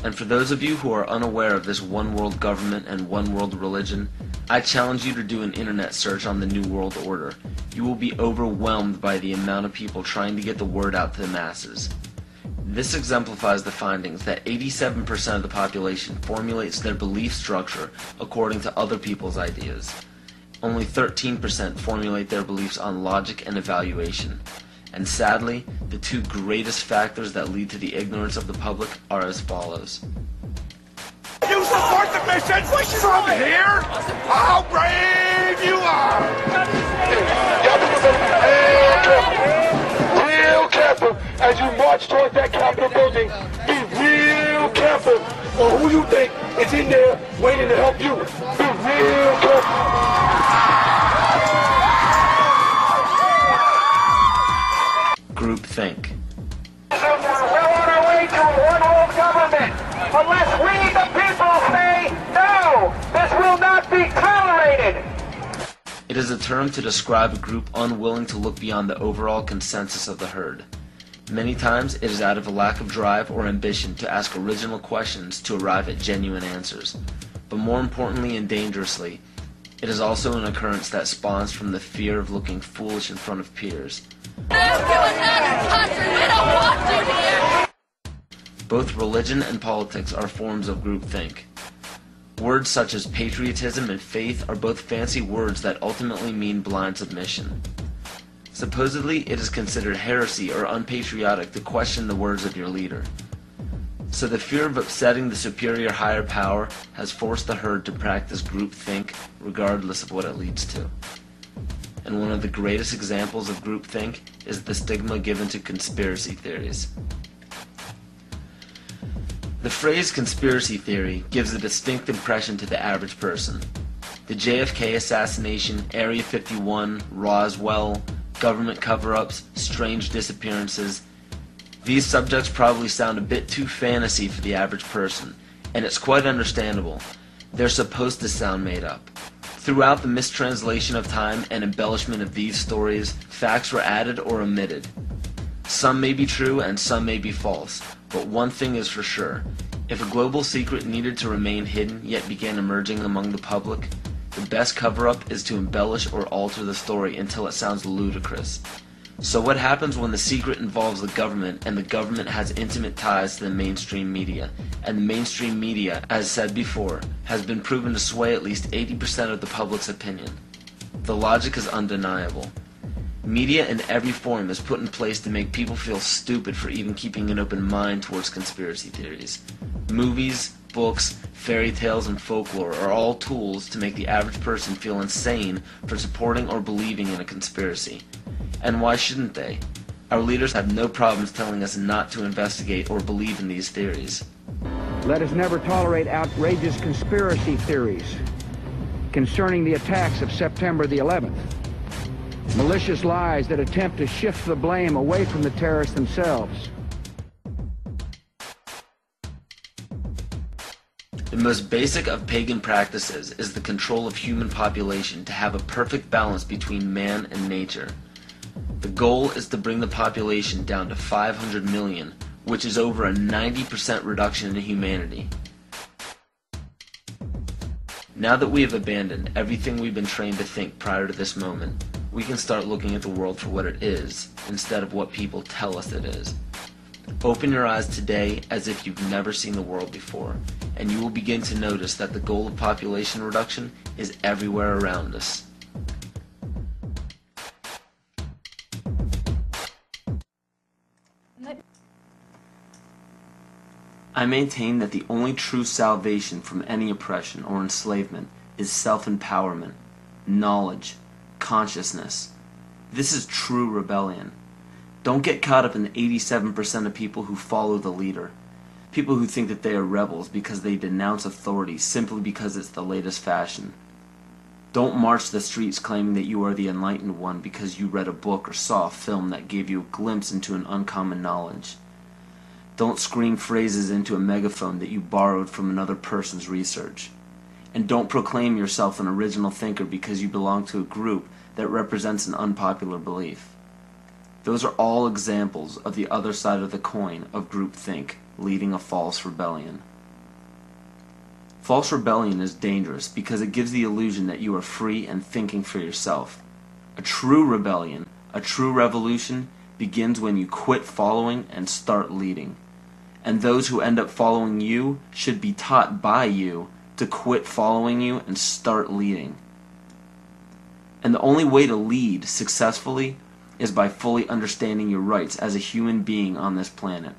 And for those of you who are unaware of this one world government and one world religion, I challenge you to do an internet search on the New World Order. You will be overwhelmed by the amount of people trying to get the word out to the masses. This exemplifies the findings that 87% of the population formulates their belief structure according to other people's ideas. Only 13% formulate their beliefs on logic and evaluation. And sadly, the two greatest factors that lead to the ignorance of the public are as follows. You support the mission from here? How brave you are! Real careful as you march toward that Capitol building. Be real careful, or who you think is in there waiting to help you. Be real careful. Groupthink. We're on our way to a one-world government, unless we, the people, say no. This will not be tolerated. It is a term to describe a group unwilling to look beyond the overall consensus of the herd. Many times it is out of a lack of drive or ambition to ask original questions to arrive at genuine answers. But more importantly and dangerously, it is also an occurrence that spawns from the fear of looking foolish in front of peers. Both religion and politics are forms of groupthink. Words such as patriotism and faith are both fancy words that ultimately mean blind submission. Supposedly, it is considered heresy or unpatriotic to question the words of your leader. So the fear of upsetting the superior higher power has forced the herd to practice groupthink regardless of what it leads to. And one of the greatest examples of groupthink is the stigma given to conspiracy theories. The phrase conspiracy theory gives a distinct impression to the average person. The JFK assassination, Area 51, Roswell, government cover-ups, strange disappearances. These subjects probably sound a bit too fantasy for the average person, and it's quite understandable. They're supposed to sound made up. Throughout the mistranslation of time and embellishment of these stories, facts were added or omitted. Some may be true and some may be false, but one thing is for sure. If a global secret needed to remain hidden yet began emerging among the public, the best cover-up is to embellish or alter the story until it sounds ludicrous. So what happens when the secret involves the government and the government has intimate ties to the mainstream media? And the mainstream media, as said before, has been proven to sway at least 80% of the public's opinion. The logic is undeniable. Media in every form is put in place to make people feel stupid for even keeping an open mind towards conspiracy theories. Movies, books, fairy tales, and folklore are all tools to make the average person feel insane for supporting or believing in a conspiracy. And why shouldn't they? Our leaders have no problems telling us not to investigate or believe in these theories. Let us never tolerate outrageous conspiracy theories concerning the attacks of September the 11th. Malicious lies that attempt to shift the blame away from the terrorists themselves. The most basic of pagan practices is the control of human population to have a perfect balance between man and nature. The goal is to bring the population down to 500 million, which is over a 90% reduction in humanity. Now that we have abandoned everything we've been trained to think prior to this moment, we can start looking at the world for what it is, instead of what people tell us it is. Open your eyes today as if you've never seen the world before, and you will begin to notice that the goal of population reduction is everywhere around us. I maintain that the only true salvation from any oppression or enslavement is self-empowerment, knowledge, consciousness. This is true rebellion. Don't get caught up in the 87% of people who follow the leader. People who think that they are rebels because they denounce authority simply because it's the latest fashion. Don't march the streets claiming that you are the enlightened one because you read a book or saw a film that gave you a glimpse into an uncommon knowledge. Don't scream phrases into a megaphone that you borrowed from another person's research. And don't proclaim yourself an original thinker because you belong to a group that represents an unpopular belief. Those are all examples of the other side of the coin of groupthink. leading a false rebellion. False rebellion is dangerous because it gives the illusion that you are free and thinking for yourself. A true rebellion, a true revolution, begins when you quit following and start leading. And those who end up following you should be taught by you to quit following you and start leading. And the only way to lead successfully is by fully understanding your rights as a human being on this planet.